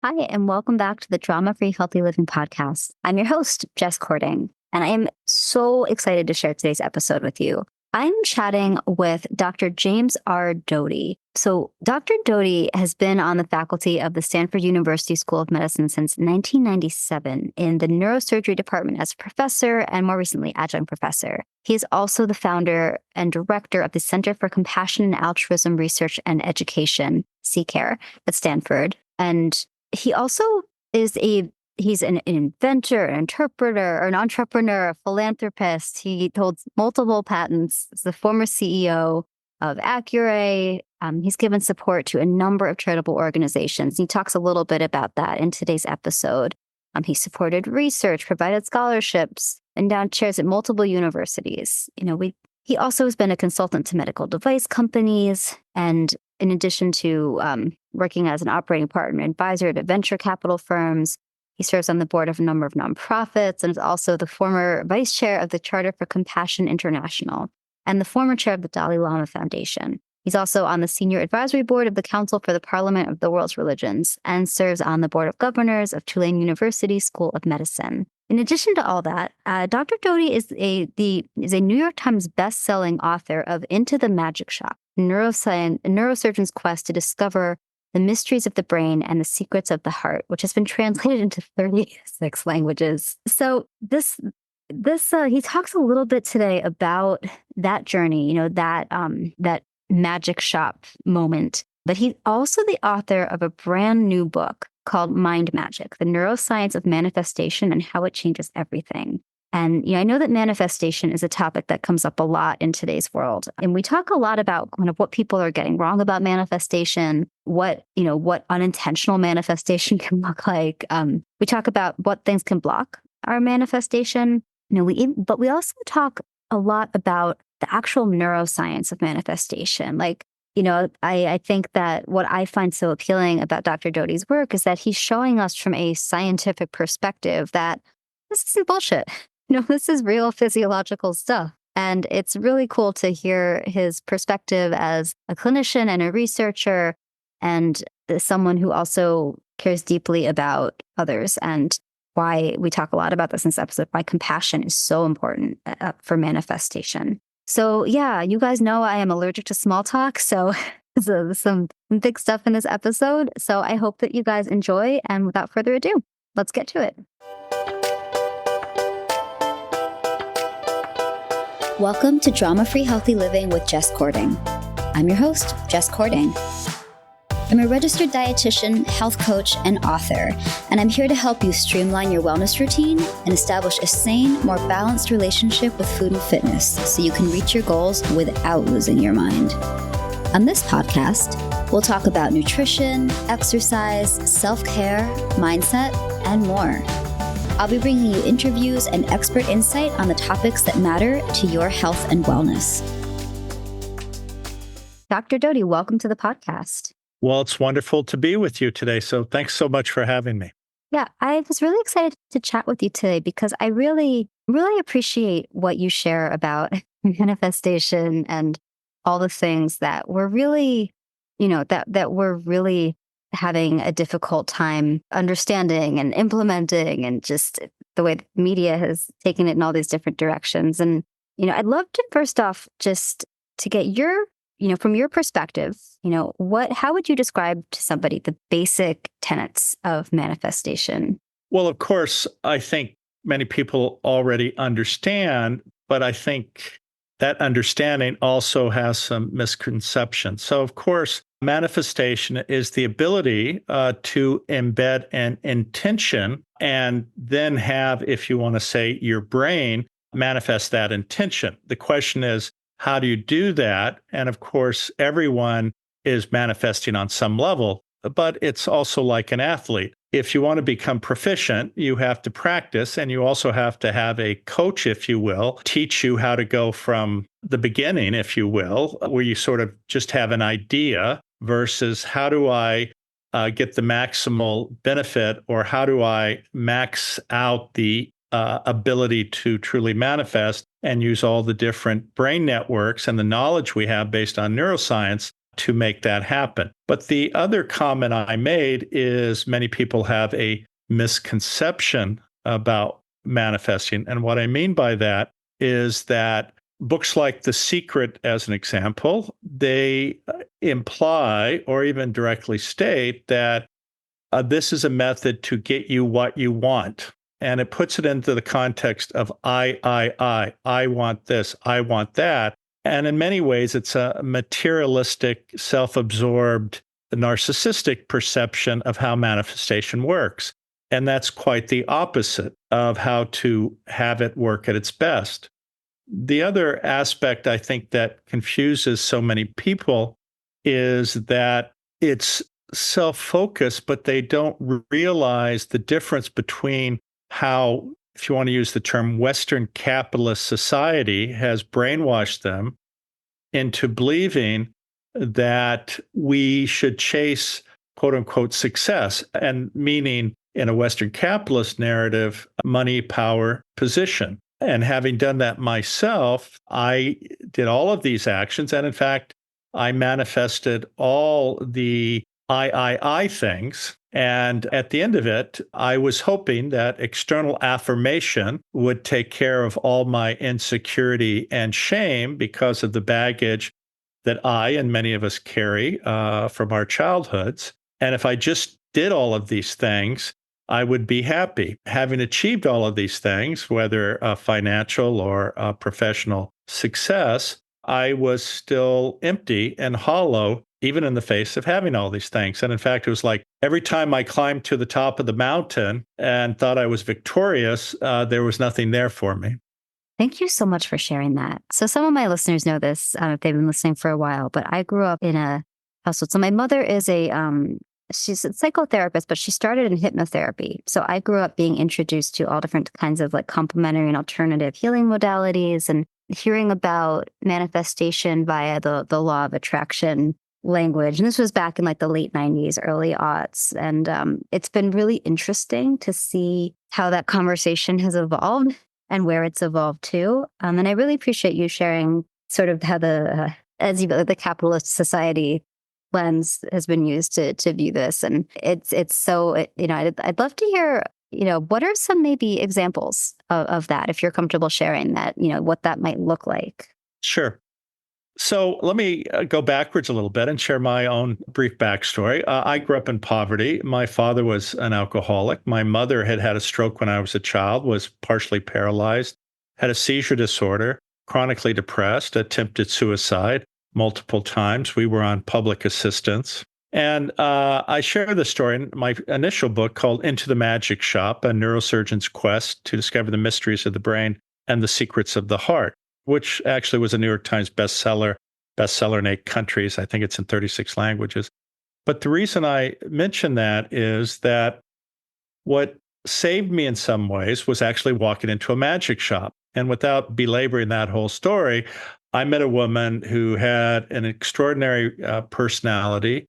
Hi, and welcome back to the Drama-Free Healthy Living podcast. I'm your host, Jess Cording, and I am so excited to share today's episode with you. I'm chatting with Dr. James R. Doty. So Dr. Doty has been on the faculty of the Stanford University School of Medicine since 1997 in the neurosurgery department as a professor and more recently adjunct professor. He is also the founder and director of the Center for Compassion and Altruism Research and Education, CCARE, at Stanford. And he also is he's an inventor, an interpreter, an entrepreneur, a philanthropist. He holds multiple patents. He's the former CEO of Accuray. He's given support to a number of charitable organizations. He talks a little bit about that in today's episode. He supported research, provided scholarships, endowed chairs at multiple universities. He also has been a consultant to medical device companies, and in addition to working as an operating partner and advisor to venture capital firms, he serves on the board of a number of nonprofits and is also the former vice chair of the Charter for Compassion International and the former chair of the Dalai Lama Foundation. He's also on the senior advisory board of the Council for the Parliament of the World's Religions and serves on the board of governors of Tulane University School of Medicine. In addition to all that, Dr. Doty is a New York Times best-selling author of Into the Magic Shop, Neuroscience, a neurosurgeon's quest to discover the mysteries of the brain and the secrets of the heart, which has been translated into 36 languages. So he talks a little bit today about that journey, that magic shop moment. But he's also the author of a brand new book called Mind Magic, The Neuroscience of Manifestation and How It Changes Everything. And I know that manifestation is a topic that comes up a lot in today's world. And we talk a lot about kind of what people are getting wrong about manifestation, what unintentional manifestation can look like. We talk about what things can block our manifestation. But we also talk a lot about the actual neuroscience of manifestation. I think that what I find so appealing about Dr. Doty's work is that he's showing us from a scientific perspective that this isn't bullshit. This is real physiological stuff. And it's really cool to hear his perspective as a clinician and a researcher and someone who also cares deeply about others, and why we talk a lot about this in this episode, why compassion is so important for manifestation. So yeah, you guys know I am allergic to small talk, so some big stuff in this episode. So I hope that you guys enjoy, and without further ado, let's get to it. Welcome to Drama-Free Healthy Living with Jess Cording. I'm your host, Jess Cording. I'm a registered dietitian, health coach, and author, and I'm here to help you streamline your wellness routine and establish a sane, more balanced relationship with food and fitness so you can reach your goals without losing your mind. On this podcast, we'll talk about nutrition, exercise, self-care, mindset, and more. I'll be bringing you interviews and expert insight on the topics that matter to your health and wellness. Dr. Doty, welcome to the podcast. Well, it's wonderful to be with you today. So thanks so much for having me. Yeah, I was really excited to chat with you today because I really, really appreciate what you share about manifestation and all the things that we're really, that we're really having a difficult time understanding and implementing, and just the way the media has taken it in all these different directions. And, I'd love to first off just to get your, from your perspective, how would you describe to somebody the basic tenets of manifestation? Well, of course, I think many people already understand, but I think that understanding also has some misconceptions. So, of course, manifestation is the ability to embed an intention and then have, if you want to say, your brain manifest that intention. The question is, how do you do that? And of course, everyone is manifesting on some level, but it's also like an athlete. If you want to become proficient, you have to practice, and you also have to have a coach, if you will, teach you how to go from the beginning, if you will, where you sort of just have an idea versus how do I get the maximal benefit, or how do I max out the ability to truly manifest and use all the different brain networks and the knowledge we have based on neuroscience to make that happen. But the other comment I made is many people have a misconception about manifesting. And what I mean by that is that books like The Secret, as an example, they imply or even directly state that this is a method to get you what you want. And it puts it into the context of I want this, I want that. And in many ways, it's a materialistic, self-absorbed, narcissistic perception of how manifestation works. And that's quite the opposite of how to have it work at its best. The other aspect I think that confuses so many people is that it's self-focused, but they don't realize the difference between how, if you want to use the term, Western capitalist society has brainwashed them into believing that we should chase quote unquote success, and meaning in a Western capitalist narrative, money, power, position. And having done that myself, I did all of these actions. And in fact, I manifested all the I things. And at the end of it, I was hoping that external affirmation would take care of all my insecurity and shame because of the baggage that I and many of us carry from our childhoods. And if I just did all of these things, I would be happy. Having achieved all of these things, whether financial or professional success, I was still empty and hollow, even in the face of having all these things. And in fact, it was like every time I climbed to the top of the mountain and thought I was victorious, there was nothing there for me. Thank you so much for sharing that. So some of my listeners know this if they've been listening for a while, but I grew up in a household. So my mother is she's a psychotherapist, but she started in hypnotherapy. So I grew up being introduced to all different kinds of like complementary and alternative healing modalities and hearing about manifestation via the law of attraction language. And this was back in like the late 90s, early aughts. And it's been really interesting to see how that conversation has evolved and where it's evolved to. And I really appreciate you sharing sort of how the capitalist society lens has been used to view this. And it's so, I'd love to hear, what are some maybe examples of that, if you're comfortable sharing that, what that might look like. Sure. So let me go backwards a little bit and share my own brief backstory. I grew up in poverty. My father was an alcoholic. My mother had had a stroke when I was a child, was partially paralyzed, had a seizure disorder, chronically depressed, attempted suicide multiple times. We were on public assistance. And I share the story in my initial book called Into the Magic Shop, A Neurosurgeon's Quest to Discover the Mysteries of the Brain and the Secrets of the Heart, which actually was a New York Times bestseller in 8 countries. I think it's in 36 languages. But the reason I mention that is that what saved me in some ways was actually walking into a magic shop. And without belaboring that whole story, I met a woman who had an extraordinary personality.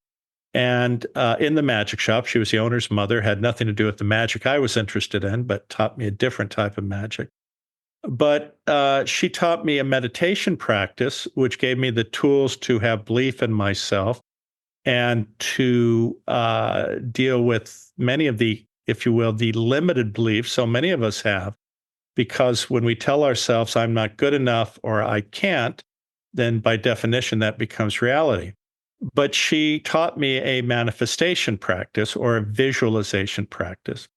And in the magic shop, she was the owner's mother, had nothing to do with the magic I was interested in, but taught me a different type of magic. But she taught me a meditation practice, which gave me the tools to have belief in myself and to deal with many of the, if you will, the limited beliefs so many of us have. Because when we tell ourselves, I'm not good enough or I can't, then by definition, that becomes reality. But she taught me a manifestation practice or a visualization practice.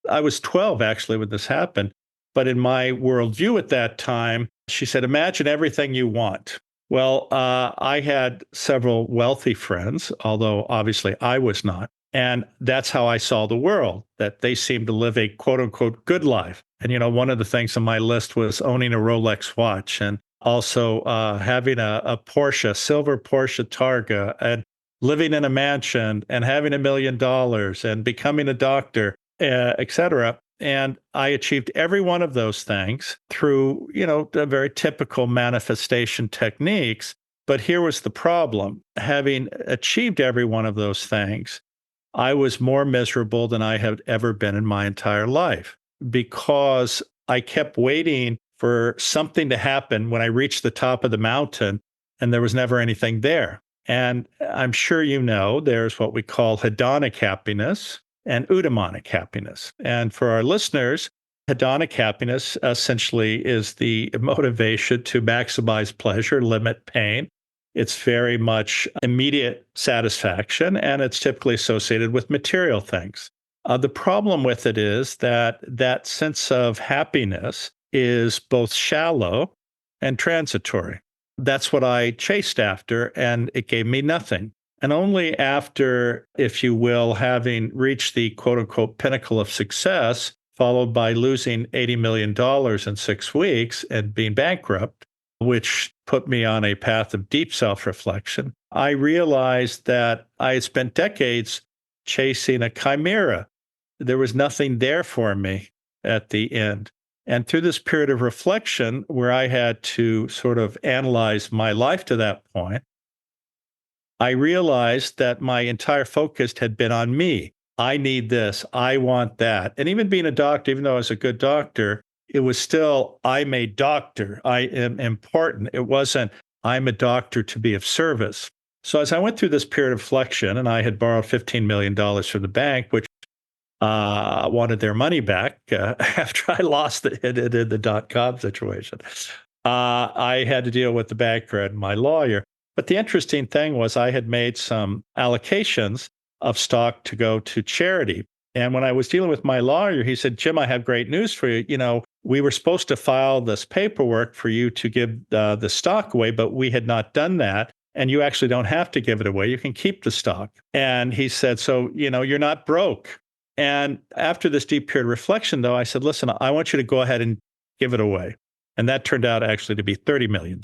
I was 12, actually, when this happened. But in my worldview at that time, she said, imagine everything you want. Well, I had several wealthy friends, although obviously I was not. And that's how I saw the world, that they seemed to live a quote unquote good life. And, one of the things on my list was owning a Rolex watch and also having a Porsche, silver Porsche Targa, and living in a mansion and having $1 million and becoming a doctor, et cetera. And I achieved every one of those things through, the very typical manifestation techniques. But here was the problem. Having achieved every one of those things, I was more miserable than I had ever been in my entire life because I kept waiting for something to happen when I reached the top of the mountain and there was never anything there. And I'm sure you know there's what we call hedonic happiness and eudaimonic happiness. And for our listeners, hedonic happiness essentially is the motivation to maximize pleasure, limit pain. It's very much immediate satisfaction, and it's typically associated with material things. The problem with it is that that sense of happiness is both shallow and transitory. That's what I chased after, and it gave me nothing. And only after, if you will, having reached the quote unquote pinnacle of success, followed by losing $80 million in 6 weeks and being bankrupt, which put me on a path of deep self reflection, I realized that I had spent decades chasing a chimera. There was nothing there for me at the end. And through this period of reflection, where I had to sort of analyze my life to that point, I realized that my entire focus had been on me. I need this. I want that. And even being a doctor, even though I was a good doctor, it was still, I'm a doctor. I am important. It wasn't, I'm a doctor to be of service. So as I went through this period of reflection, and I had borrowed $15 million from the bank, which wanted their money back after I lost it in the dot-com situation. I had to deal with the banker and my lawyer. But the interesting thing was I had made some allocations of stock to go to charity. And when I was dealing with my lawyer, he said, Jim, I have great news for you. You know, we were supposed to file this paperwork for you to give the stock away, but we had not done that. And you actually don't have to give it away. You can keep the stock. And he said, so, you know, you're not broke. And after this deep period of reflection, though, I said, listen, I want you to go ahead and give it away. And that turned out actually to be $30 million.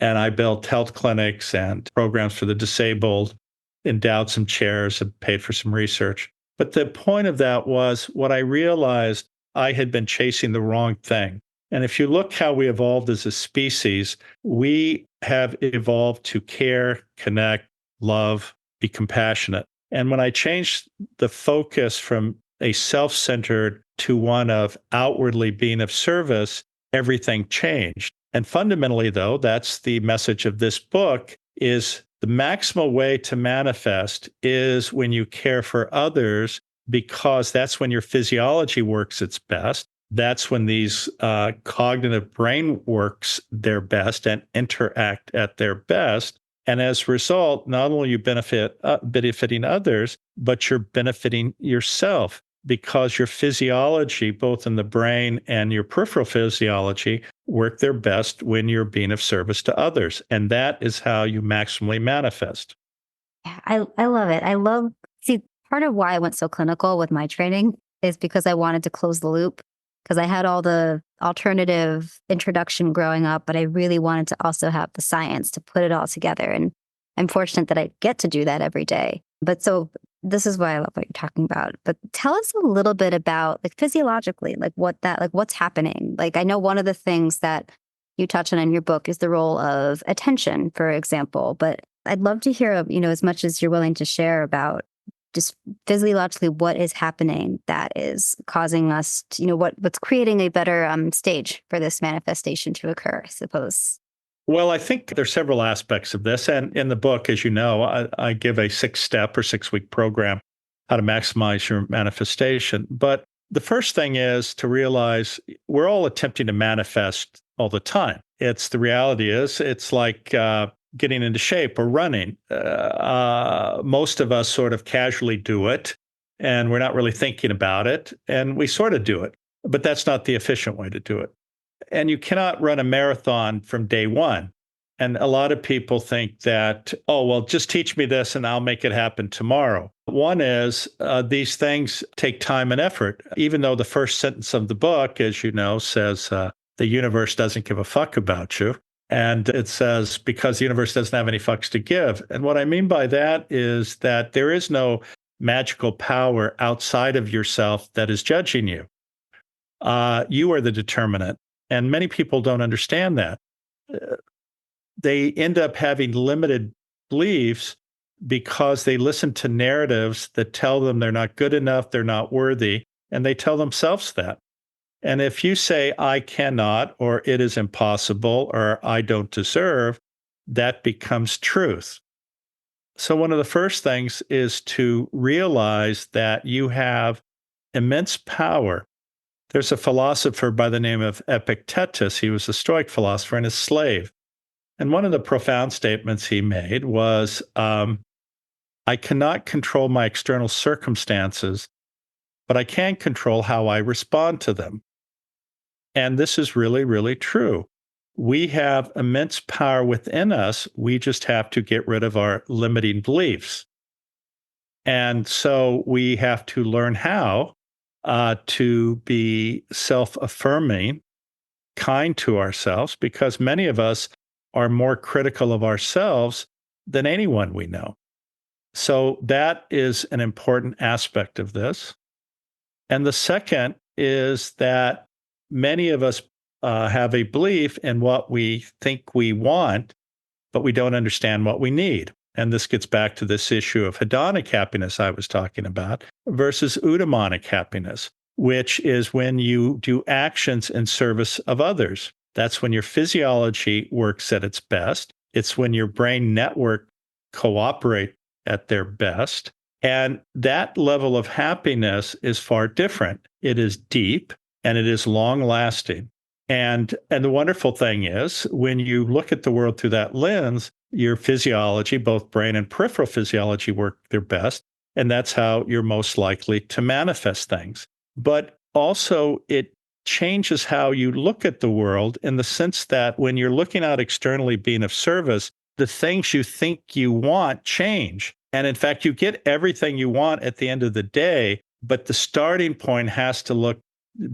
And I built health clinics and programs for the disabled, endowed some chairs, and paid for some research. But the point of that was what I realized I had been chasing the wrong thing. And if you look how we evolved as a species, we have evolved to care, connect, love, be compassionate. And when I changed the focus from a self-centered to one of outwardly being of service, everything changed. And fundamentally, though, that's the message of this book, is the maximal way to manifest is when you care for others, because that's when your physiology works its best. That's when these cognitive brain works their best and interact at their best. And as a result, not only you benefiting others, but you're benefiting yourself, because your physiology, both in the brain and your peripheral physiology, work their best when you're being of service to others. And that is how you maximally manifest. Yeah, I love it. See, part of why I went so clinical with my training is because I wanted to close the loop, because I had all the alternative introduction growing up, but I really wanted to also have the science to put it all together. And I'm fortunate that I get to do that every day. But so this is why I love what you're talking about. But tell us a little bit about, like, physiologically, what's happening. Like, I know one of the things that you touch on in your book is the role of attention, for example. But I'd love to hear, as much as you're willing to share about just physiologically what is happening that is causing us to, what's creating a better stage for this manifestation to occur, I suppose. Well, I think there's several aspects of this. And in the book, as you know, I give a 6-step or 6-week program, how to maximize your manifestation. But the first thing is to realize we're all attempting to manifest all the time. The reality is, it's like getting into shape or running. Most of us sort of casually do it, and we're not really thinking about it, and we sort of do it. But that's not the efficient way to do it. And you cannot run a marathon from day one. And a lot of people think that, oh, well, just teach me this and I'll make it happen tomorrow. One is these things take time and effort, even though the first sentence of the book, as you know, says the universe doesn't give a fuck about you. And it says, because the universe doesn't have any fucks to give. And what I mean by that is that there is no magical power outside of yourself that is judging you. You are the determinant. And many people don't understand that. They end up having limited beliefs because they listen to narratives that tell them they're not good enough, they're not worthy, and they tell themselves that. And if you say, I cannot, or it is impossible, or I don't deserve, that becomes truth. So, one of the first things is to realize that you have immense power. There's a philosopher by the name of Epictetus. He was a Stoic philosopher and a slave. And one of the profound statements he made was I cannot control my external circumstances, but I can control how I respond to them. And this is really, really true. We have immense power within us. We just have to get rid of our limiting beliefs. And so we have to learn how to be self affirming, kind to ourselves, because many of us are more critical of ourselves than anyone we know. So that is an important aspect of this. And the second is that many of us have a belief in what we think we want, but we don't understand what we need. And this gets back to this issue of hedonic happiness I was talking about versus eudaimonic happiness, which is when you do actions in service of others. That's when your physiology works at its best. It's when your brain network cooperate at their best. And that level of happiness is far different. It is deep and it is long lasting. And the wonderful thing is, when you look at the world through that lens, your physiology, both brain and peripheral physiology, work their best. And that's how you're most likely to manifest things. But also, it changes how you look at the world in the sense that when you're looking out externally being of service, the things you think you want change. And in fact, you get everything you want at the end of the day, but the starting point has to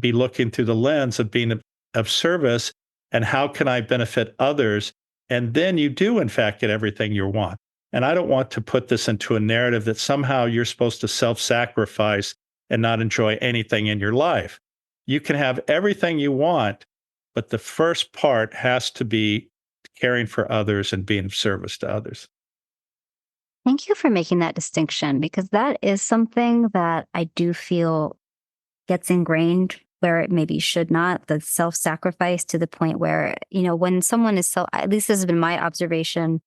be looking through the lens of being of service and how can I benefit others? And then you do, in fact, get everything you want. And I don't want to put this into a narrative that somehow you're supposed to self-sacrifice and not enjoy anything in your life. You can have everything you want, but the first part has to be caring for others and being of service to others. Thank you for making that distinction, because that is something that I do feel gets ingrained where it maybe should not, the self-sacrifice to the point where, when someone is at least this has been my observation,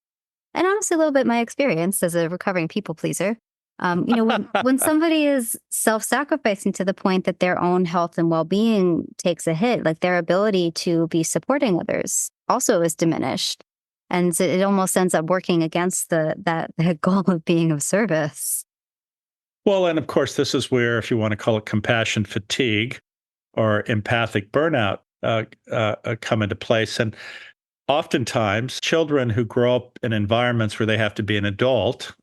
and honestly a little bit my experience as a recovering people pleaser. When somebody is self-sacrificing to the point that their own health and well-being takes a hit, like their ability to be supporting others also is diminished. And so it almost ends up working against the goal of being of service. Well, and of course, this is where, if you want to call it compassion fatigue or empathic burnout, come into place. And oftentimes, children who grow up in environments where they have to be an adult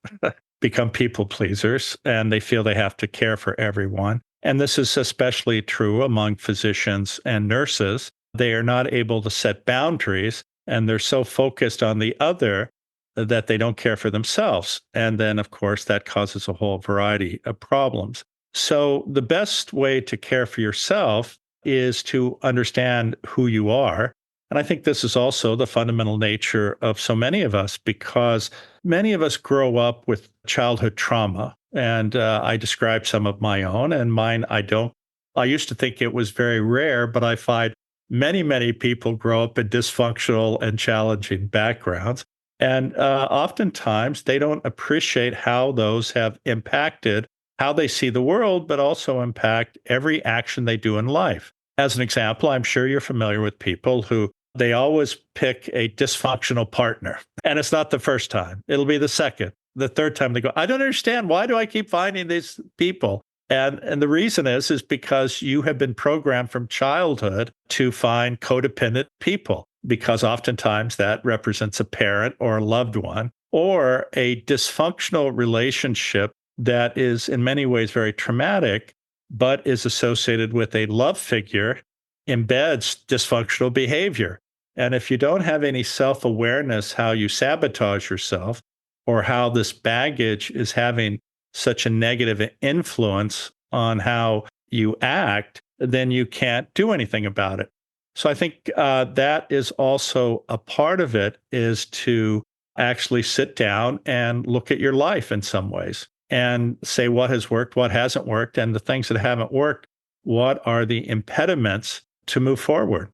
become people pleasers, and they feel they have to care for everyone. And this is especially true among physicians and nurses. They are not able to set boundaries, and they're so focused on the other that they don't care for themselves. And then, of course, that causes a whole variety of problems. So the best way to care for yourself is to understand who you are. And I think this is also the fundamental nature of so many of us, because many of us grow up with childhood trauma. And I describe some of my own, and mine, I used to think it was very rare, but I find many, many people grow up in dysfunctional and challenging backgrounds. And oftentimes they don't appreciate how those have impacted how they see the world, but also impact every action they do in life. As an example, I'm sure you're familiar with people who they always pick a dysfunctional partner. And it's not the first time. It'll be the second, the third time they go, I don't understand. Why do I keep finding these people? And the reason is because you have been programmed from childhood to find codependent people, because oftentimes that represents a parent or a loved one or a dysfunctional relationship that is in many ways very traumatic, but is associated with a love figure, embeds dysfunctional behavior. And if you don't have any self-awareness how you sabotage yourself or how this baggage is having such a negative influence on how you act, then you can't do anything about it. So I think that is also a part of it, is to actually sit down and look at your life in some ways and say what has worked, what hasn't worked, and the things that haven't worked, what are the impediments to move forward.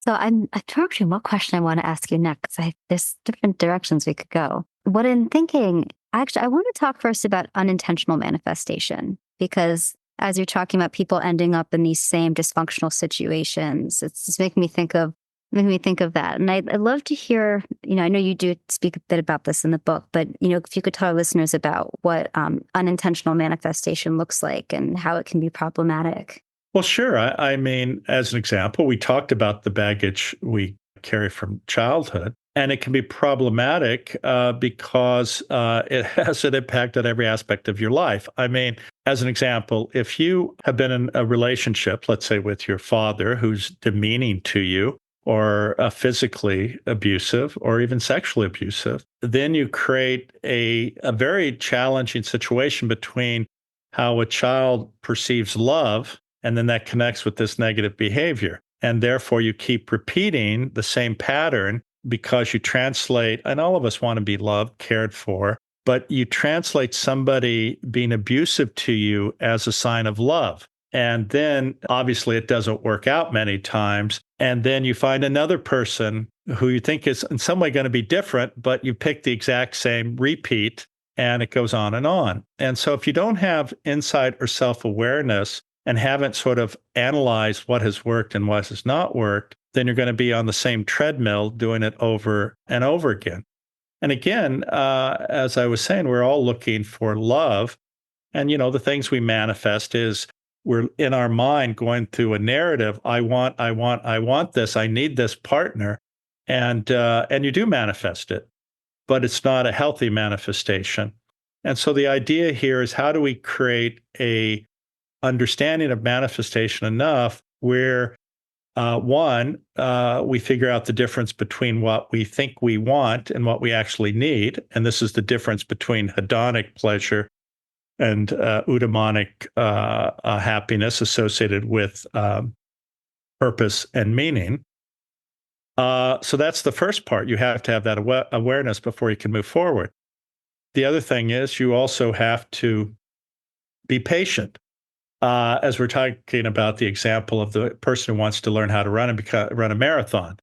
So I'm actually what question I want to ask you next. There's different directions we could go. What I'm thinking Actually, I want to talk first about unintentional manifestation, because as you're talking about people ending up in these same dysfunctional situations, it's just making me think of that. And I'd love to hear, I know you do speak a bit about this in the book, but, if you could tell our listeners about what unintentional manifestation looks like and how it can be problematic. Well, sure. I mean, as an example, we talked about the baggage we carry from childhood, and it can be problematic because it has an impact on every aspect of your life. I mean, as an example, if you have been in a relationship, let's say with your father, who's demeaning to you, or physically abusive, or even sexually abusive, then you create a very challenging situation between how a child perceives love, and then that connects with this negative behavior. And therefore, you keep repeating the same pattern because you translate, and all of us want to be loved, cared for, but you translate somebody being abusive to you as a sign of love. And then obviously it doesn't work out many times. And then you find another person who you think is in some way going to be different, but you pick the exact same repeat, and it goes on and on. And so if you don't have insight or self-awareness and haven't sort of analyzed what has worked and what has not worked, then you're going to be on the same treadmill doing it over and over again. And again, as I was saying, we're all looking for love. And, the things we manifest is we're in our mind going through a narrative. I want this. I need this partner. And you do manifest it, but it's not a healthy manifestation. And so the idea here is, how do we create a understanding of manifestation enough where we figure out the difference between what we think we want and what we actually need. And this is the difference between hedonic pleasure and eudaimonic happiness associated with purpose and meaning. So that's the first part. You have to have that awareness before you can move forward. The other thing is, you also have to be patient. As we're talking about the example of the person who wants to learn how to run a marathon.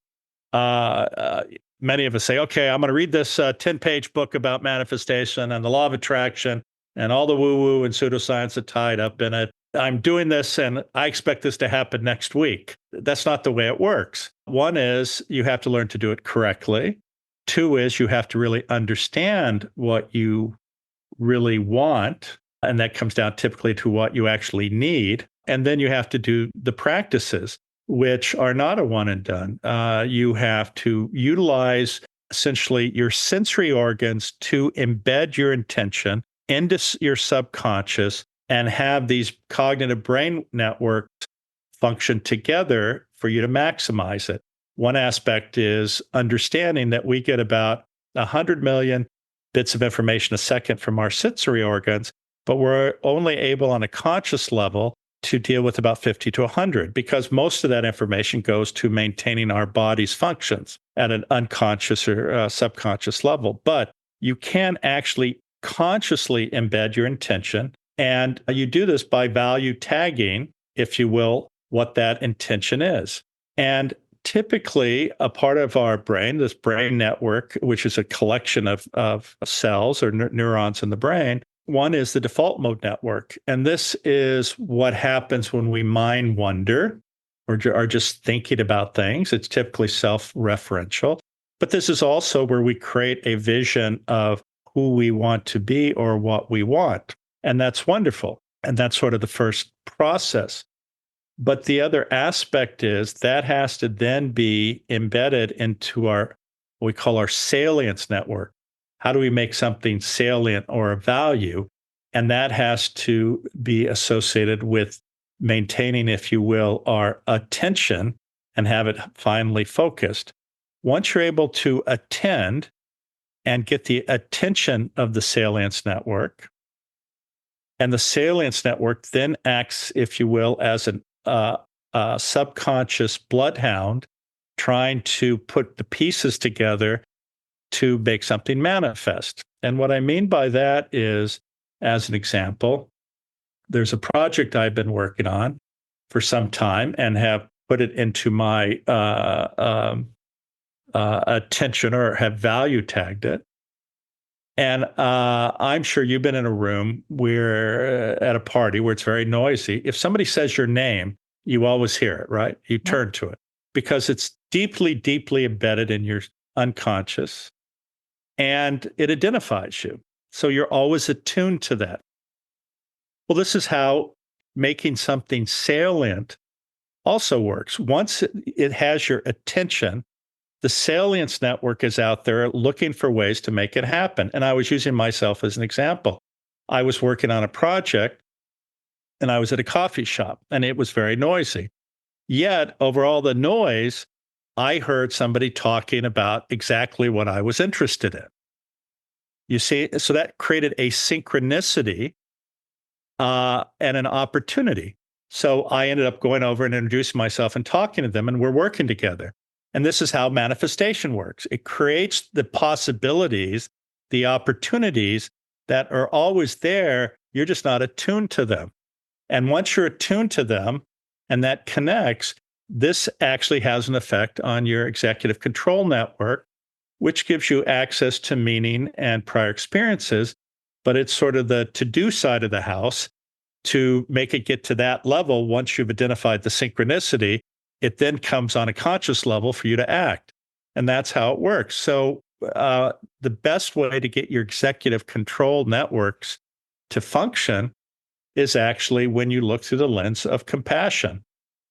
Many of us say, okay, I'm going to read this 10-page book about manifestation and the law of attraction and all the woo-woo and pseudoscience that tied up in it. I'm doing this and I expect this to happen next week. That's not the way it works. One is, you have to learn to do it correctly. Two is, you have to really understand what you really want. And that comes down typically to what you actually need. And then you have to do the practices, which are not a one and done. You have to utilize essentially your sensory organs to embed your intention into your subconscious and have these cognitive brain networks function together for you to maximize it. One aspect is understanding that we get about 100 million bits of information a second from our sensory organs, but we're only able on a conscious level to deal with about 50 to 100, because most of that information goes to maintaining our body's functions at an unconscious or subconscious level. But you can actually consciously embed your intention, and you do this by value tagging, if you will, what that intention is. And typically, a part of our brain, this brain network, which is a collection of cells or neurons in the brain, one is the default mode network. And this is what happens when we mind wonder or are just thinking about things. It's typically self-referential. But this is also where we create a vision of who we want to be or what we want. And that's wonderful. And that's sort of the first process. But the other aspect is that has to then be embedded into what we call our salience network. How do we make something salient or a value? And that has to be associated with maintaining, if you will, our attention and have it finally focused. Once you're able to attend and get the attention of the salience network, and the salience network then acts, if you will, as a subconscious bloodhound trying to put the pieces together to make something manifest. And what I mean by that is, as an example, there's a project I've been working on for some time and have put it into my attention, or have value tagged it. And I'm sure you've been in a room where at a party where it's very noisy. If somebody says your name, you always hear it, right? You turn to it because it's deeply, deeply embedded in your unconscious and it identifies you. So you're always attuned to that. Well, this is how making something salient also works. Once it has your attention, the salience network is out there looking for ways to make it happen. And I was using myself as an example. I was working on a project and I was at a coffee shop and it was very noisy. Yet, over all the noise, I heard somebody talking about exactly what I was interested in. You see, so that created a synchronicity and an opportunity. So I ended up going over and introducing myself and talking to them, and we're working together. And this is how manifestation works. It creates the possibilities, the opportunities that are always there. You're just not attuned to them. And once you're attuned to them and that connects, this actually has an effect on your executive control network, which gives you access to meaning and prior experiences. But it's sort of the to-do side of the house to make it get to that level. Once you've identified the synchronicity, it then comes on a conscious level for you to act. And that's how it works. So the best way to get your executive control networks to function is actually when you look through the lens of compassion,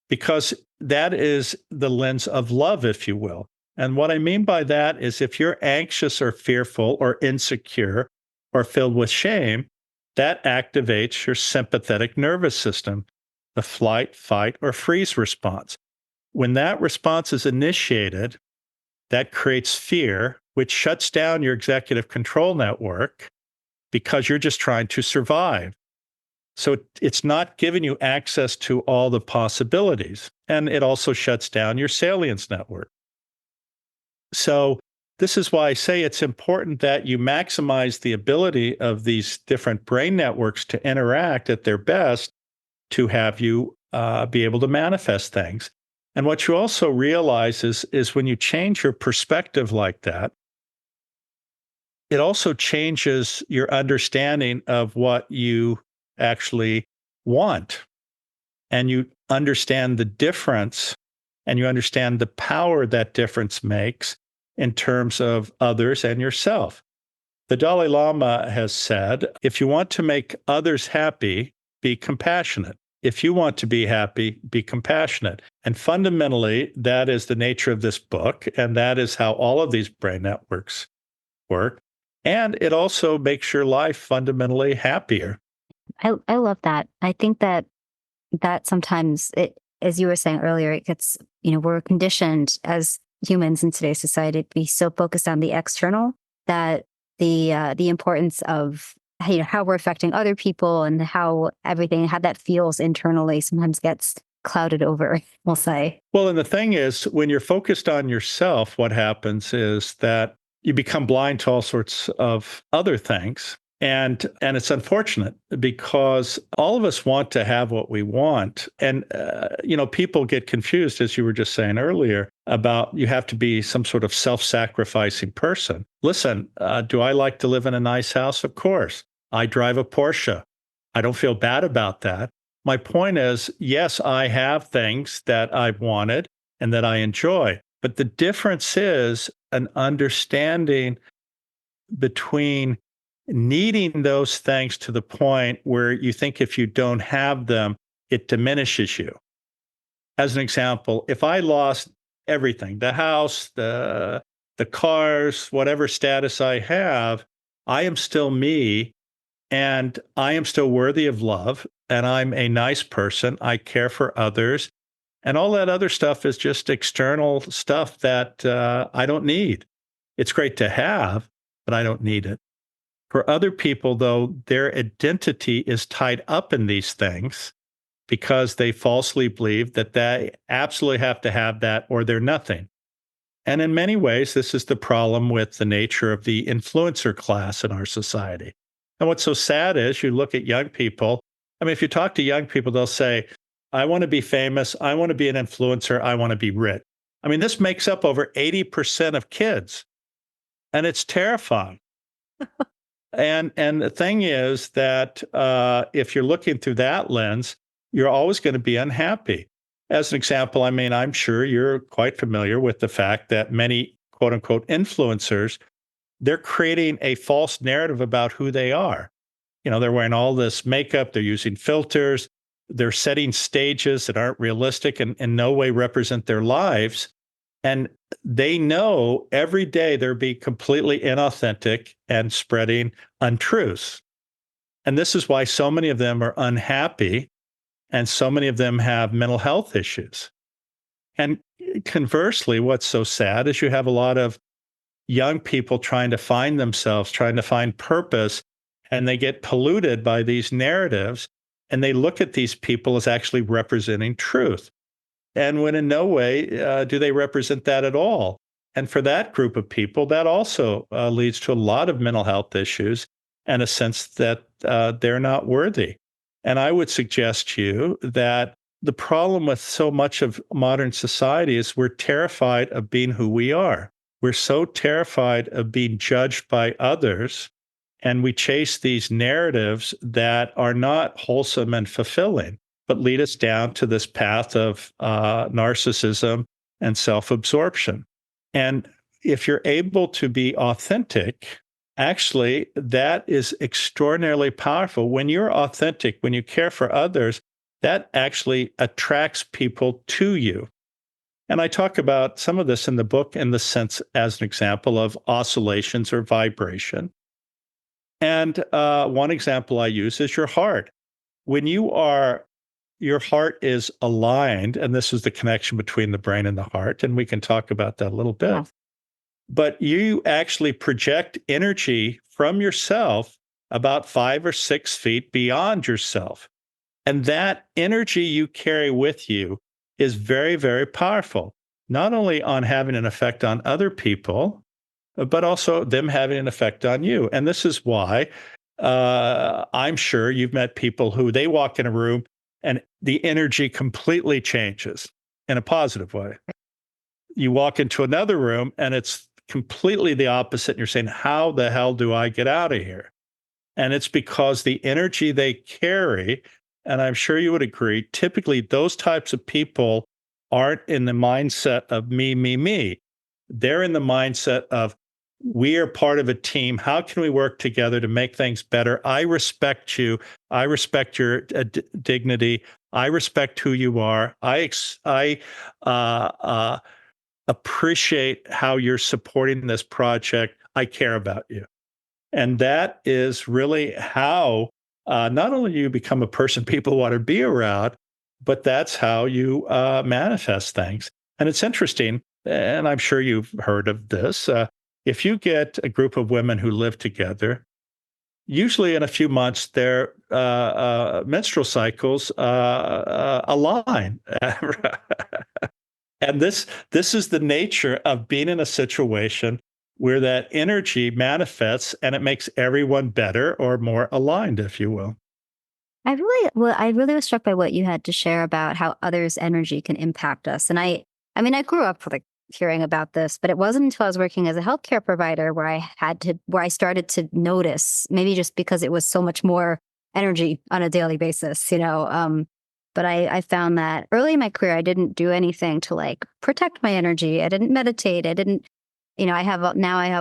because that is the lens of love, if you will. And what I mean by that is if you're anxious or fearful or insecure or filled with shame, that activates your sympathetic nervous system, the flight, fight, or freeze response. When that response is initiated, that creates fear, which shuts down your executive control network because you're just trying to survive. So it's not giving you access to all the possibilities. And it also shuts down your salience network. So this is why I say it's important that you maximize the ability of these different brain networks to interact at their best to have you be able to manifest things. And what you also realize is when you change your perspective like that, it also changes your understanding of what you actually want. And you understand the difference and you understand the power that difference makes in terms of others and yourself. The Dalai Lama has said, if you want to make others happy, be compassionate. If you want to be happy, be compassionate. And fundamentally, that is the nature of this book. And that is how all of these brain networks work. And it also makes your life fundamentally happier. I love that. I think that sometimes it, as you were saying earlier, it gets, we're conditioned as humans in today's society to be so focused on the external that the importance of how we're affecting other people and how that feels internally sometimes gets clouded over, we'll say. Well, and the thing is, when you're focused on yourself, what happens is that you become blind to all sorts of other things. And it's unfortunate because all of us want to have what we want. And, people get confused, as you were just saying earlier, about you have to be some sort of self-sacrificing person. Listen, do I like to live in a nice house? Of course. I drive a Porsche. I don't feel bad about that. My point is, yes, I have things that I've wanted and that I enjoy. But the difference is an understanding between needing those things to the point where you think if you don't have them, it diminishes you. As an example, if I lost everything, the house, the cars, whatever status I have, I am still me and I am still worthy of love and I'm a nice person. I care for others. And all that other stuff is just external stuff that I don't need. It's great to have, but I don't need it. For other people, though, their identity is tied up in these things because they falsely believe that they absolutely have to have that or they're nothing. And in many ways, this is the problem with the nature of the influencer class in our society. And what's so sad is you look at young people. I mean, if you talk to young people, they'll say, I want to be famous. I want to be an influencer. I want to be rich. I mean, this makes up over 80% of kids. And it's terrifying. And the thing is that if you're looking through that lens, you're always going to be unhappy. As an example, I mean, I'm sure you're quite familiar with the fact that many quote unquote influencers, they're creating a false narrative about who they are. They're wearing all this makeup, they're using filters, they're setting stages that aren't realistic and in no way represent their lives. And they know every day they're being completely inauthentic and spreading untruths. And this is why so many of them are unhappy and so many of them have mental health issues. And conversely, what's so sad is you have a lot of young people trying to find themselves, trying to find purpose, and they get polluted by these narratives. And they look at these people as actually representing truth. And when in no way do they represent that at all. And for that group of people, that also leads to a lot of mental health issues and a sense that they're not worthy. And I would suggest to you that the problem with so much of modern society is we're terrified of being who we are. We're so terrified of being judged by others, and we chase these narratives that are not wholesome and fulfilling, but lead us down to this path of narcissism and self-absorption. And if you're able to be authentic, actually, that is extraordinarily powerful. When you're authentic, when you care for others, that actually attracts people to you. And I talk about some of this in the book in the sense as an example of oscillations or vibration. And one example I use is your heart. When your heart is aligned, and this is the connection between the brain and the heart, and we can talk about that a little bit. Yeah. But you actually project energy from yourself about 5 or 6 feet beyond yourself. And that energy you carry with you is very, very powerful, not only on having an effect on other people, but also them having an effect on you. And this is why I'm sure you've met people who they walk in a room and the energy completely changes in a positive way. You walk into another room and it's completely the opposite. And you're saying, how the hell do I get out of here? And it's because the energy they carry, and I'm sure you would agree, typically those types of people aren't in the mindset of me, me, me. They're in the mindset of we are part of a team. How can we work together to make things better? I respect you. I respect your dignity. I respect who you are. I appreciate how you're supporting this project. I care about you. And that is really how not only do you become a person people want to be around, but that's how you manifest things. And it's interesting, and I'm sure you've heard of this. If you get a group of women who live together, usually in a few months, their menstrual cycles align. And this is the nature of being in a situation where that energy manifests and it makes everyone better or more aligned, if you will. I really was struck by what you had to share about how others' energy can impact us. And I mean, I grew up like hearing about this, but it wasn't until I was working as a healthcare provider where I started to notice, maybe just because it was so much more energy on a daily basis, But I found that early in my career, I didn't do anything to like protect my energy. I didn't meditate. I didn't, I have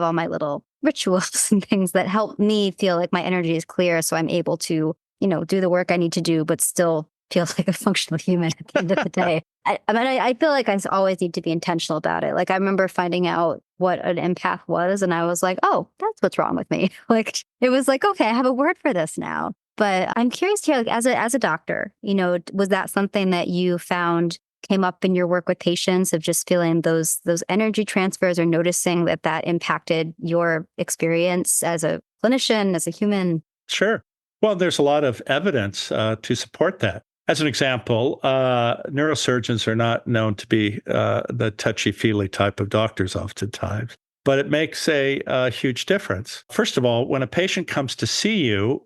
all my little rituals and things that help me feel like my energy is clear. So I'm able to, do the work I need to do, but still feel like a functional human at the end of the day. I feel like I always need to be intentional about it. Like I remember finding out what an empath was and I was like, oh, that's what's wrong with me. Like it was like, okay, I have a word for this now. But I'm curious to hear, like, as a doctor, was that something that you found came up in your work with patients of just feeling those energy transfers or noticing that impacted your experience as a clinician, as a human? Sure. Well, there's a lot of evidence to support that. As an example, neurosurgeons are not known to be the touchy-feely type of doctors oftentimes, but it makes a huge difference. First of all, when a patient comes to see you,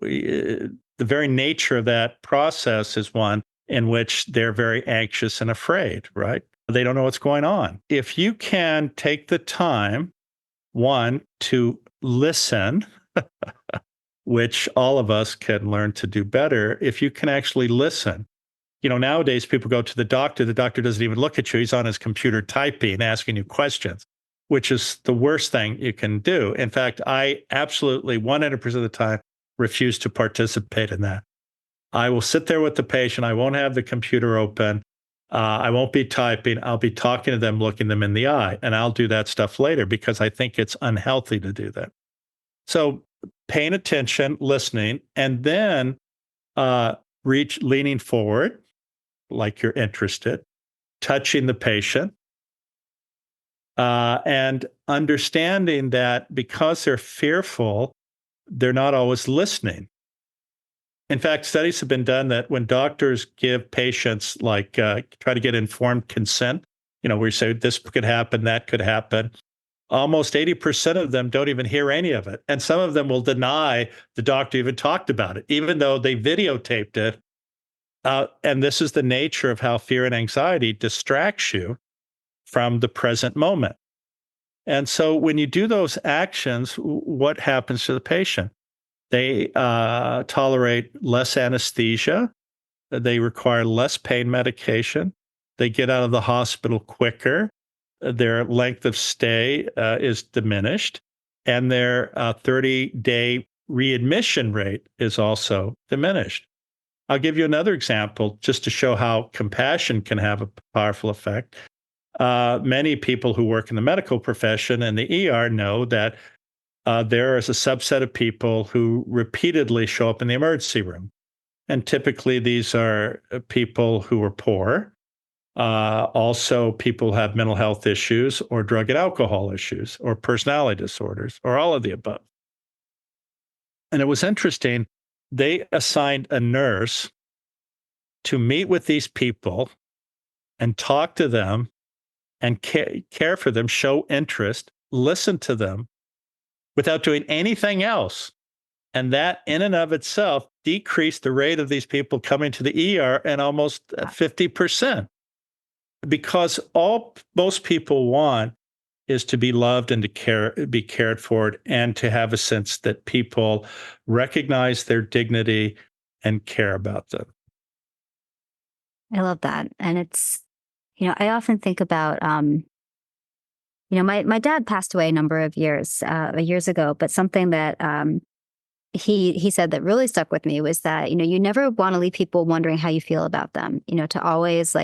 the very nature of that process is one in which they're very anxious and afraid, right? They don't know what's going on. If you can take the time, one, to listen which all of us can learn to do better if you can actually listen. Nowadays people go to the doctor doesn't even look at you. He's on his computer typing, asking you questions, which is the worst thing you can do. In fact, I absolutely 100% of the time refuse to participate in that. I will sit there with the patient. I won't have the computer open. I won't be typing. I'll be talking to them, looking them in the eye, and I'll do that stuff later because I think it's unhealthy to do that. So paying attention, listening, and then leaning forward like you're interested, touching the patient, and understanding that because they're fearful, they're not always listening. In fact, studies have been done that when doctors give patients try to get informed consent, where you say this could happen, that could happen, almost 80% of them don't even hear any of it. And some of them will deny the doctor even talked about it, even though they videotaped it. And this is the nature of how fear and anxiety distracts you from the present moment. And so when you do those actions, what happens to the patient? They tolerate less anesthesia. They require less pain medication. They get out of the hospital quicker. Their length of stay is diminished. And their 30-day readmission rate is also diminished. I'll give you another example just to show how compassion can have a powerful effect. Many people who work in the medical profession and the ER know that there is a subset of people who repeatedly show up in the emergency room. And typically these are people who are poor, also people who have mental health issues or drug and alcohol issues or personality disorders or all of the above. And it was interesting, they assigned a nurse to meet with these people and talk to them and care for them, show interest, listen to them, without doing anything else. And that in and of itself decreased the rate of these people coming to the ER and almost 50%. Because all most people want is to be loved and to be cared for, and to have a sense that people recognize their dignity and care about them. I love that. And it's, I often think about, my dad passed away a number of years ago, but something that he said that really stuck with me was that, you never want to leave people wondering how you feel about them, to always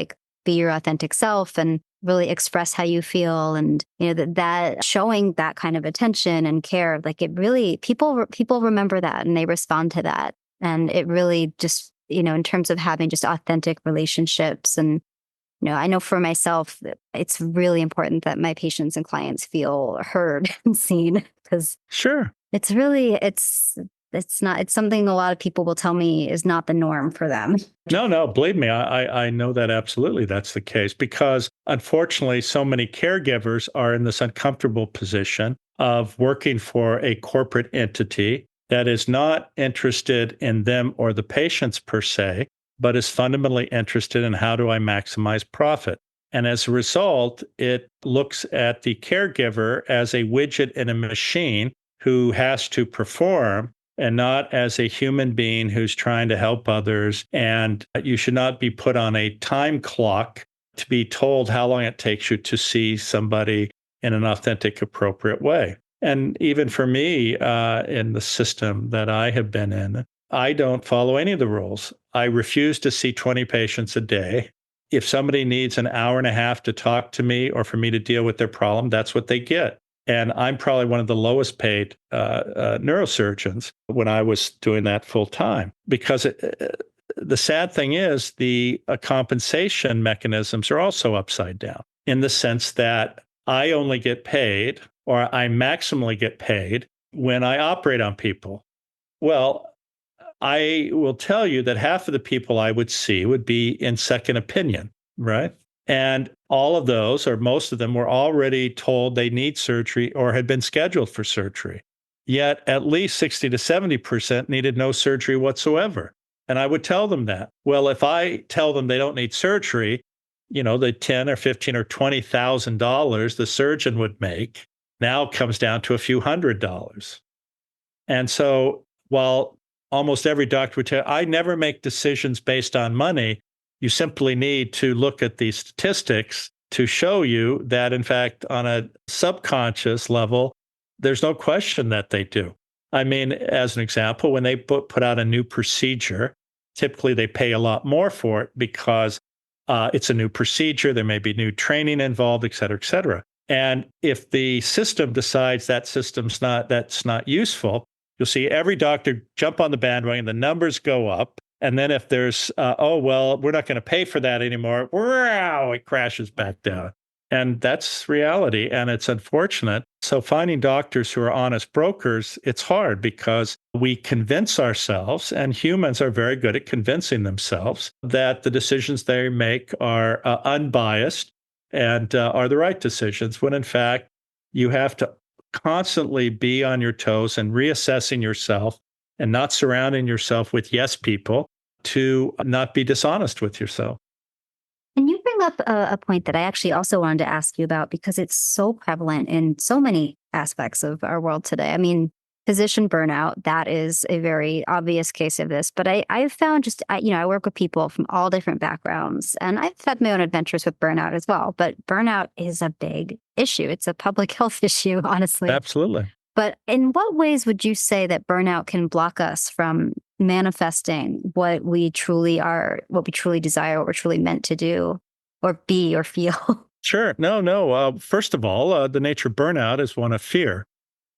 be your authentic self and really express how you feel. And, that showing that kind of attention and care, it really, people remember that and they respond to that. And it really just, in terms of having just authentic relationships. And I know for myself, it's really important that my patients and clients feel heard and seen, because sure, it's really, it's something a lot of people will tell me is not the norm for them. No, believe me, I know that absolutely that's the case, because unfortunately, so many caregivers are in this uncomfortable position of working for a corporate entity that is not interested in them or the patients per se, but is fundamentally interested in how do I maximize profit. And as a result, it looks at the caregiver as a widget in a machine who has to perform, and not as a human being who's trying to help others. And you should not be put on a time clock to be told how long it takes you to see somebody in an authentic, appropriate way. And even for me, in the system that I have been in, I don't follow any of the rules. I refuse to see 20 patients a day. If somebody needs an hour and a half to talk to me or for me to deal with their problem, that's what they get. And I'm probably one of the lowest paid neurosurgeons when I was doing that full time, because the sad thing is the compensation mechanisms are also upside down, in the sense that I only get paid, or I maximally get paid, when I operate on people. Well, I will tell you that half of the people I would see would be in second opinion, right? And all of those, or most of them, were already told they need surgery or had been scheduled for surgery. Yet at least 60 to 70% needed no surgery whatsoever. And I would tell them that. Well, if I tell them they don't need surgery, the $10 or $15 or $20,000 the surgeon would make now comes down to a few $100s. And so while almost every doctor would tell you, I never make decisions based on money, you simply need to look at these statistics to show you that, in fact, on a subconscious level, there's no question that they do. I mean, as an example, when they put out a new procedure, typically they pay a lot more for it because it's a new procedure. There may be new training involved, et cetera, et cetera. And if the system decides that's not useful, you'll see every doctor jump on the bandwagon, the numbers go up. And then if there's, we're not going to pay for that anymore, wow, it crashes back down. And that's reality. And it's unfortunate. So finding doctors who are honest brokers, it's hard because we convince ourselves, and humans are very good at convincing themselves that the decisions they make are unbiased and are the right decisions, when in fact, you have to constantly be on your toes and reassessing yourself and not surrounding yourself with yes people to not be dishonest with yourself. And you bring up a point that I actually also wanted to ask you about because it's so prevalent in so many aspects of our world today. I mean, physician burnout, that is a very obvious case of this. But I've found I work with people from all different backgrounds, and I've had my own adventures with burnout as well. But burnout is a big issue. It's a public health issue, honestly. Absolutely. But in what ways would you say that burnout can block us from manifesting what we truly are, what we truly desire, what we're truly meant to do or be or feel? Sure. No. First of all, the nature of burnout is one of fear,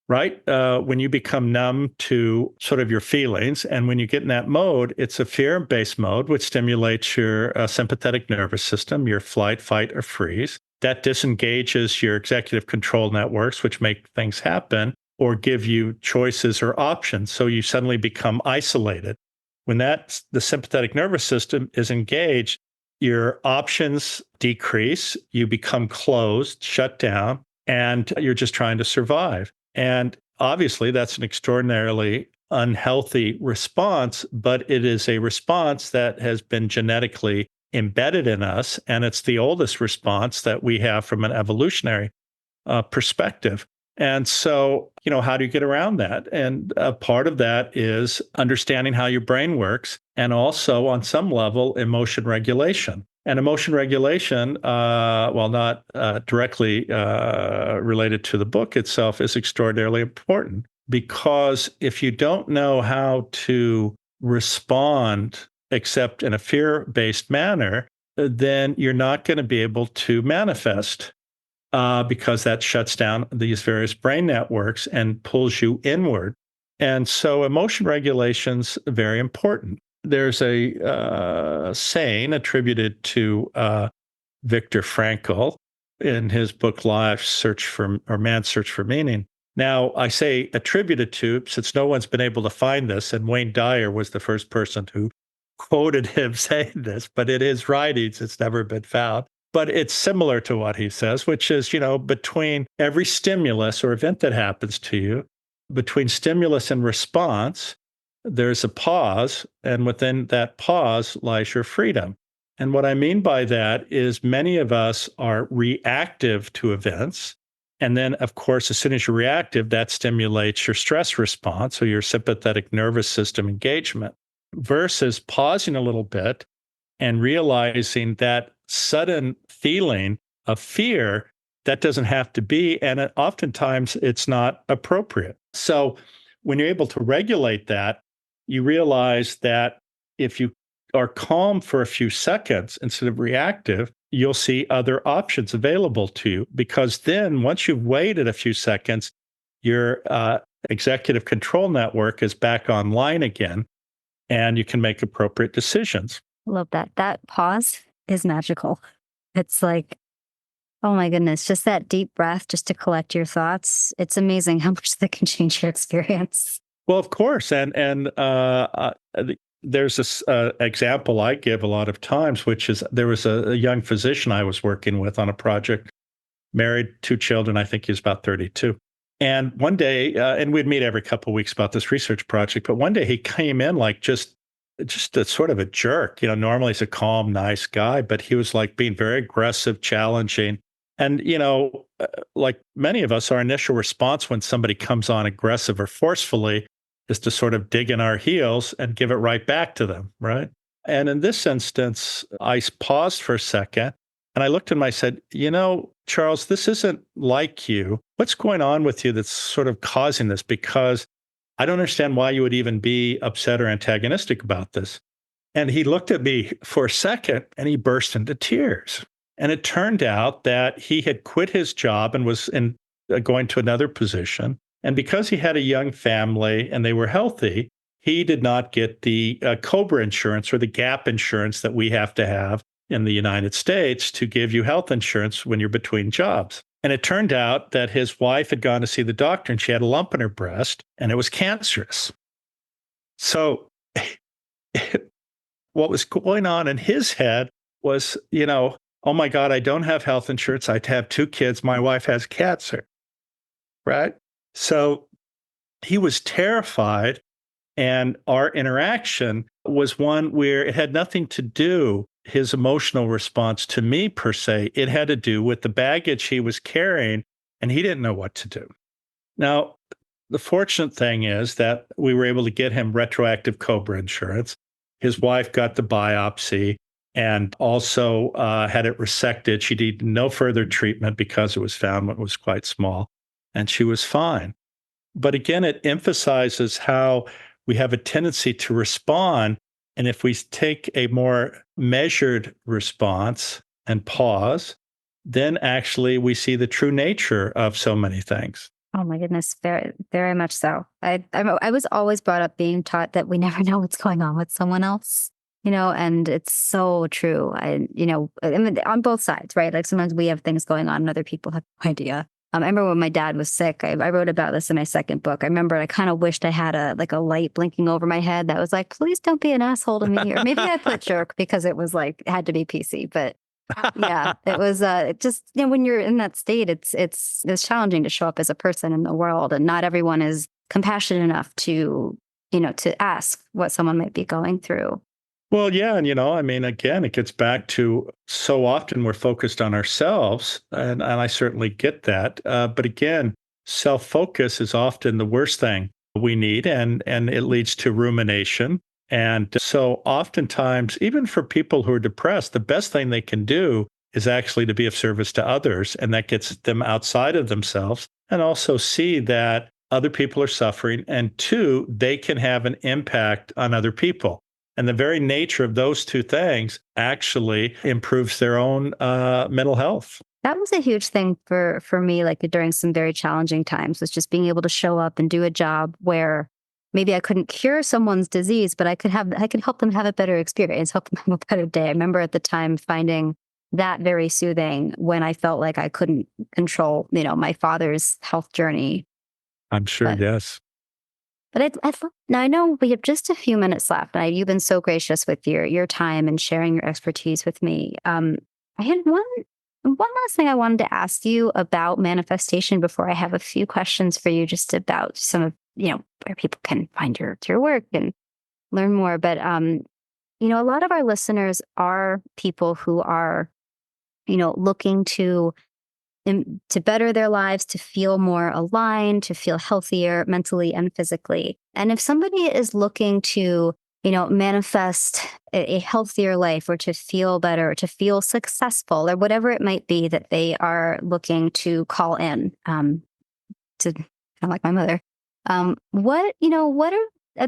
right? When you become numb to sort of your feelings, and when you get in that mode, it's a fear-based mode, which stimulates your sympathetic nervous system, your flight, fight, or freeze. That disengages your executive control networks, which make things happen or give you choices or options. So you suddenly become isolated. When the sympathetic nervous system is engaged, your options decrease, you become closed, shut down, and you're just trying to survive. And obviously, that's an extraordinarily unhealthy response, but it is a response that has been genetically embedded in us. And it's the oldest response that we have from an evolutionary perspective. And so, how do you get around that? And part of that is understanding how your brain works, and also on some level, emotion regulation. And emotion regulation, while not directly related to the book itself, is extraordinarily important, because if you don't know how to respond except in a fear-based manner, then you're not going to be able to manifest. Because that shuts down these various brain networks and pulls you inward. And so emotion regulation's very important. There's a saying attributed to Viktor Frankl in his book Man's Search for Meaning. Now, I say attributed to, since no one's been able to find this, and Wayne Dyer was the first person who quoted him saying this, but in his writings, it's never been found. But it's similar to what he says, which is, between every stimulus or event that happens to you, between stimulus and response, there's a pause. And within that pause lies your freedom. And what I mean by that is many of us are reactive to events. And then, of course, as soon as you're reactive, that stimulates your stress response or your sympathetic nervous system engagement, versus pausing a little bit and realizing that sudden feeling of fear, that doesn't have to be, and oftentimes it's not appropriate. So when you're able to regulate that, you realize that if you are calm for a few seconds instead of reactive, you'll see other options available to you, because then once you've waited a few seconds, your executive control network is back online again, and you can make appropriate decisions. Love that. That pause is magical. It's like, oh my goodness, just that deep breath just to collect your thoughts. It's amazing how much that can change your experience. Well, of course. And there's this example I give a lot of times, which is there was a young physician I was working with on a project, married, 2 children. I think he was about 32. And one day, and we'd meet every couple of weeks about this research project, but one day he came in like just a sort of a jerk. Normally he's a calm, nice guy, but he was like being very aggressive, challenging. And, like many of us, our initial response when somebody comes on aggressive or forcefully is to sort of dig in our heels and give it right back to them, right? And in this instance, I paused for a second and I looked at him, I said, Charles, this isn't like you. What's going on with you that's sort of causing this? Because I don't understand why you would even be upset or antagonistic about this. And he looked at me for a second and he burst into tears. And it turned out that he had quit his job and was going to another position. And because he had a young family and they were healthy, he did not get the COBRA insurance or the gap insurance that we have to have in the United States to give you health insurance when you're between jobs. And it turned out that his wife had gone to see the doctor and she had a lump in her breast and it was cancerous. So what was going on in his head was, oh my God, I don't have health insurance. I have 2 kids. My wife has cancer, right? So he was terrified. And our interaction was one where it had nothing to do, his emotional response to me per se. It had to do with the baggage he was carrying, and he didn't know what to do. Now, the fortunate thing is that we were able to get him retroactive COBRA insurance. His wife got the biopsy and also had it resected. She needed no further treatment because it was found when it was quite small, and she was fine. But again, it emphasizes how we have a tendency to respond. And if we take a more measured response and pause, then actually we see the true nature of so many things. Oh my goodness, very, very much so. I was always brought up being taught that we never know what's going on with someone else, and it's so true. I mean, on both sides, right? Like sometimes we have things going on and other people have no idea. I remember when my dad was sick, I wrote about this in my second book. I remember I kind of wished I had a light blinking over my head that was like, please don't be an asshole to me. Or maybe I put jerk because it was like, it had to be PC. But yeah, it was just, when you're in that state, it's challenging to show up as a person in the world. And not everyone is compassionate enough to ask what someone might be going through. Well, yeah. And, I mean, again, it gets back to so often we're focused on ourselves. And I certainly get that. But again, self-focus is often the worst thing we need. And it leads to rumination. And so oftentimes, even for people who are depressed, the best thing they can do is actually to be of service to others. And that gets them outside of themselves and also see that other people are suffering. And 2, they can have an impact on other people. And the very nature of those 2 things actually improves their own mental health. That was a huge thing for me, like during some very challenging times, was just being able to show up and do a job where maybe I couldn't cure someone's disease, but I could help them have a better experience, help them have a better day. I remember at the time finding that very soothing when I felt like I couldn't control, my father's health journey. I'm sure, yes. But now I know we have just a few minutes left. And you've been so gracious with your time and sharing your expertise with me. I had one last thing I wanted to ask you about manifestation before I have a few questions for you, just about some of where people can find your work and learn more. But a lot of our listeners are people who are looking to better their lives, to feel more aligned, to feel healthier mentally and physically. And if somebody is looking to, manifest a healthier life, or to feel better, or to feel successful, or whatever it might be that they are looking to call in, to kind of like my mother, are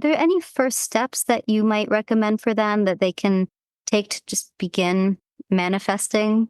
there any first steps that you might recommend for them that they can take to just begin manifesting?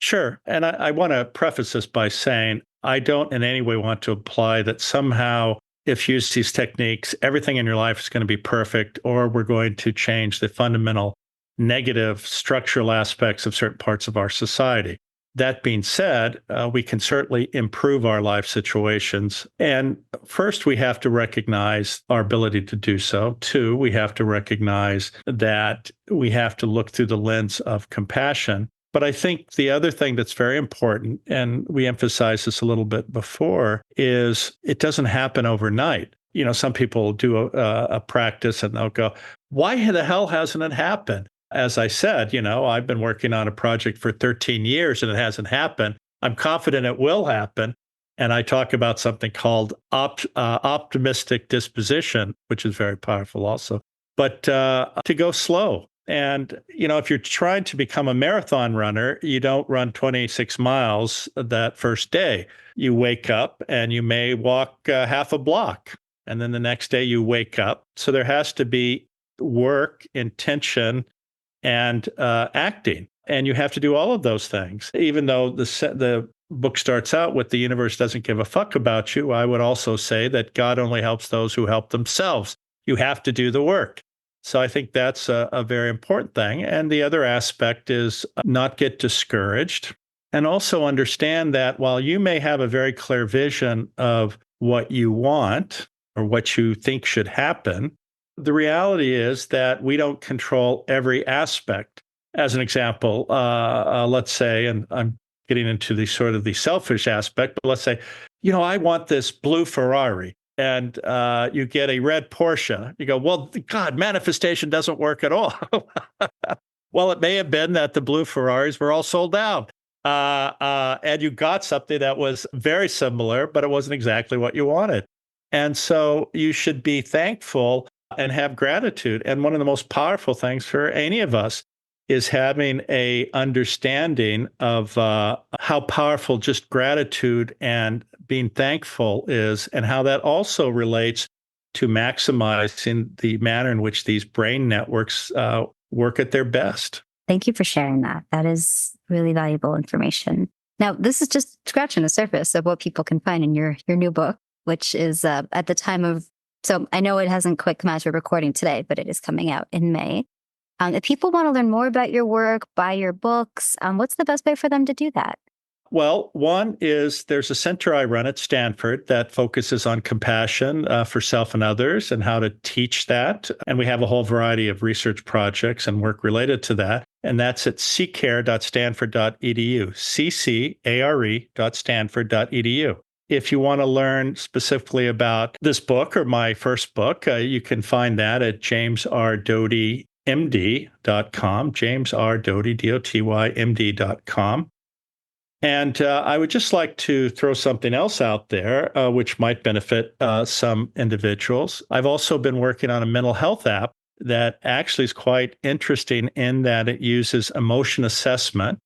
Sure. And I want to preface this by saying I don't in any way want to imply that somehow, if you use these techniques, everything in your life is going to be perfect, or we're going to change the fundamental negative structural aspects of certain parts of our society. That being said, we can certainly improve our life situations. And first, we have to recognize our ability to do so. 2, we have to recognize that we have to look through the lens of compassion. But I think the other thing that's very important, and we emphasized this a little bit before, is it doesn't happen overnight. Some people do a practice and they'll go, why the hell hasn't it happened? As I said, I've been working on a project for 13 years and it hasn't happened. I'm confident it will happen. And I talk about something called optimistic disposition, which is very powerful also, but to go slow. And, if you're trying to become a marathon runner, you don't run 26 miles that first day. You wake up and you may walk half a block. And then the next day you wake up. So there has to be work, intention, and acting. And you have to do all of those things. Even though the book starts out with the universe doesn't give a fuck about you, I would also say that God only helps those who help themselves. You have to do the work. So I think that's a very important thing. And the other aspect is not get discouraged and also understand that while you may have a very clear vision of what you want or what you think should happen, the reality is that we don't control every aspect. As an example, let's say, and I'm getting into the sort of the selfish aspect, but let's say, I want this blue Ferrari. And you get a red Porsche. You go, well, God, manifestation doesn't work at all. Well, it may have been that the blue Ferraris were all sold out. And you got something that was very similar, but it wasn't exactly what you wanted. And so you should be thankful and have gratitude. And one of the most powerful things for any of us is having a understanding of how powerful just gratitude and being thankful is, and how that also relates to maximizing the manner in which these brain networks work at their best. Thank you for sharing that. That is really valuable information. Now, this is just scratching the surface of what people can find in your new book, which is at the time of, so I know it hasn't quite come out as we're recording today, but it is coming out in May. If people want to learn more about your work, buy your books, what's the best way for them to do that? Well, one is there's a center I run at Stanford that focuses on compassion for self and others and how to teach that. And we have a whole variety of research projects and work related to that. And that's at ccare.stanford.edu, ccare.stanford.edu. If you want to learn specifically about this book or my first book, you can find that at jamesrdoty.com, jamesrdoty, D-O-T-Y, M-D.com. And I would just like to throw something else out there, which might benefit some individuals. I've also been working on a mental health app that actually is quite interesting in that it uses emotion assessment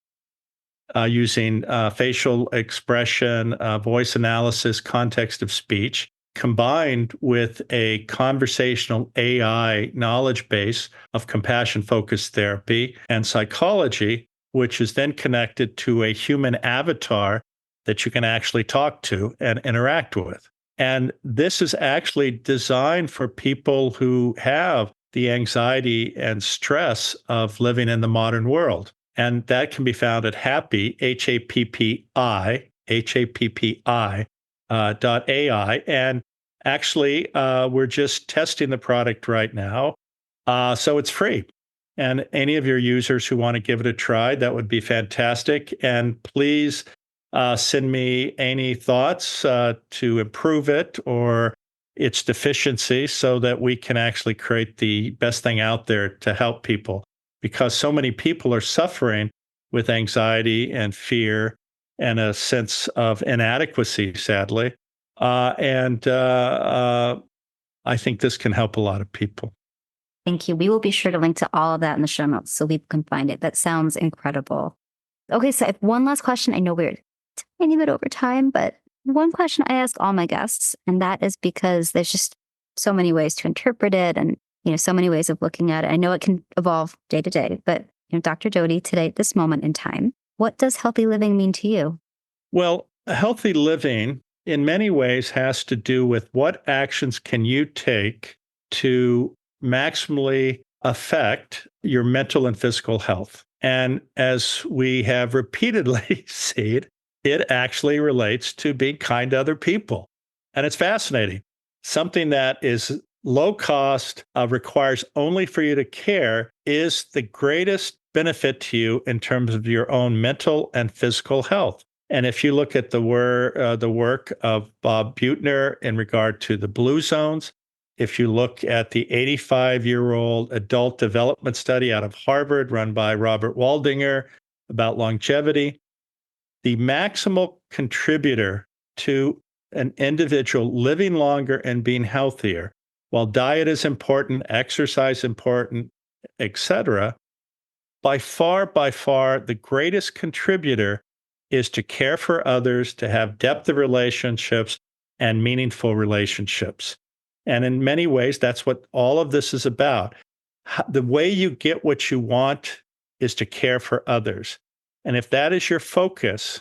using facial expression, voice analysis, context of speech, combined with a conversational AI knowledge base of compassion-focused therapy and psychology, which is then connected to a human avatar that you can actually talk to and interact with. And this is actually designed for people who have the anxiety and stress of living in the modern world. And that can be found at happi, happi.ai. And actually, we're just testing the product right now. So it's free. And any of your users who want to give it a try, that would be fantastic. And please send me any thoughts to improve it or its deficiency so that we can actually create the best thing out there to help people. Because so many people are suffering with anxiety and fear and a sense of inadequacy, sadly. I think this can help a lot of people. Thank you. We will be sure to link to all of that in the show notes so people can find it. That sounds incredible. Okay, so I have one last question. I know we're a tiny bit over time, but one question I ask all my guests, and that is because there's just so many ways to interpret it and, so many ways of looking at it. I know it can evolve day to day, but, Dr. Doty, today, at this moment in time, what does healthy living mean to you? Well, healthy living in many ways has to do with what actions can you take to maximally affect your mental and physical health. And as we have repeatedly seen, it actually relates to being kind to other people. And it's fascinating. Something that is low cost, requires only for you to care, is the greatest benefit to you in terms of your own mental and physical health. And if you look at the work of Bob Buettner in regard to the blue zones, if you look at the 85-year-old adult development study out of Harvard run by Robert Waldinger about longevity, the maximal contributor to an individual living longer and being healthier, while diet is important, exercise important, etc., by far, the greatest contributor is to care for others, to have depth of relationships and meaningful relationships. And in many ways, that's what all of this is about. The way you get what you want is to care for others. And if that is your focus,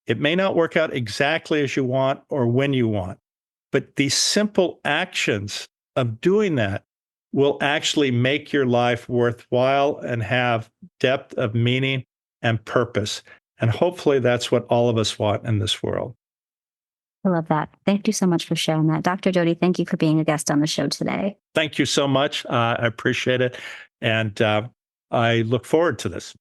it may not work out exactly as you want or when you want, but these simple actions of doing that will actually make your life worthwhile and have depth of meaning and purpose. And hopefully that's what all of us want in this world. I love that. Thank you so much for sharing that. Dr. Doty, thank you for being a guest on the show today. Thank you so much. I appreciate it. And I look forward to this.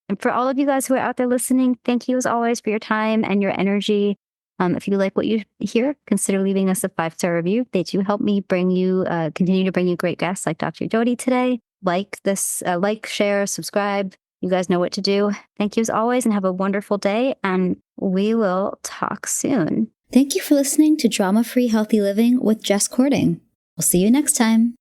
And for all of you guys who are out there listening, thank you as always for your time and your energy. If you like what you hear, consider leaving us a 5-star review. They do help me continue to bring you great guests like Dr. Doty today. Like, share, subscribe. You guys know what to do. Thank you as always, and have a wonderful day. And we will talk soon. Thank you for listening to Drama-Free Healthy Living with Jess Cording. We'll see you next time.